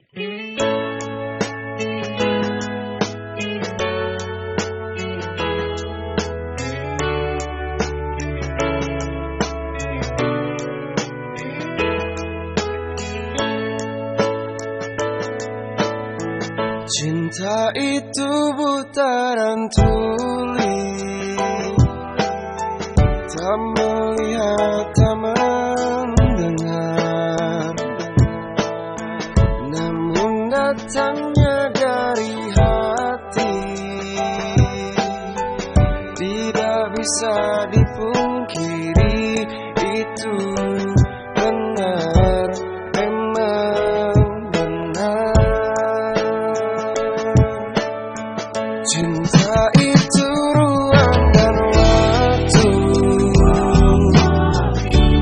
Cinta itu buta dan tuli, tak melihat, tak mendengar, namun datangnya dari hati tidak bisa dipungkiri. Itu benar, memang benar. Cinta itu ruang dan waktu,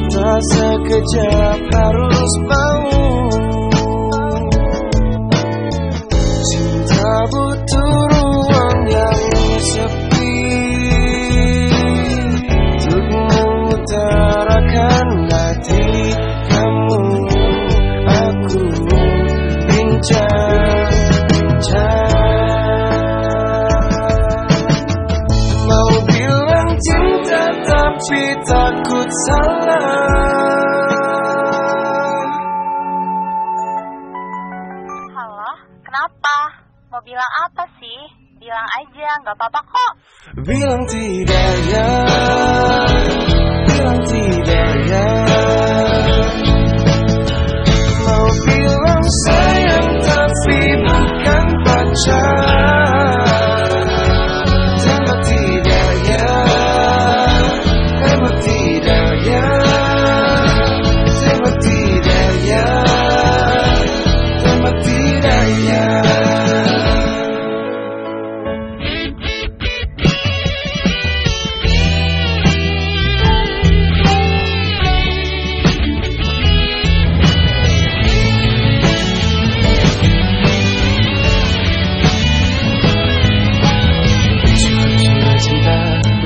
tak sekejap harus mau. Cinta butuh ruang yang sepi untuk mengutarakan hati. Kamu, aku, bincang-bincang. Mau bilang cinta tapi takut salah. Halo, kenapa? Mau bilang apa sih? Bilang aja, gak apa-apa kok. Bilang tidak ya, bilang tidak ya. Mau bilang sayang tapi bukan pacar. Tembak tidak ya, tembak tidak ya, tembak tidak ya, tembak tidak ya.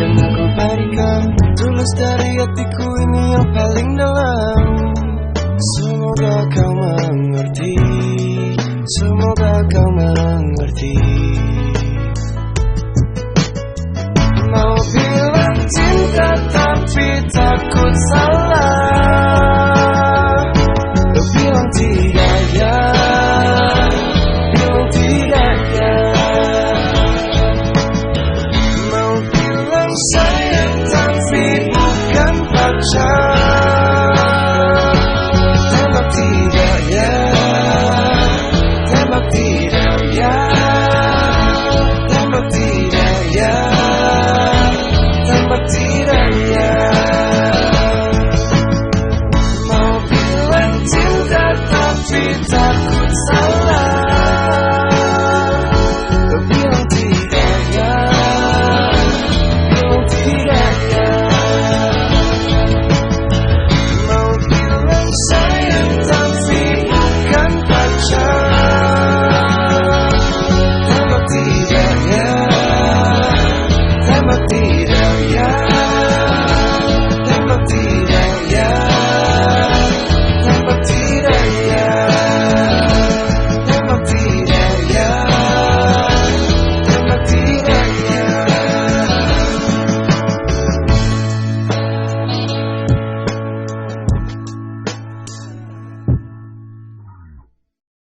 Yang aku berikan tulus dari hatiku ini yang paling dalam. Semoga kau mengerti, semoga kau mengerti. Mau bilang cinta tapi takut salah. Bilang tidak ya, bilang tidak ya. Sayang tapi bukan pacar.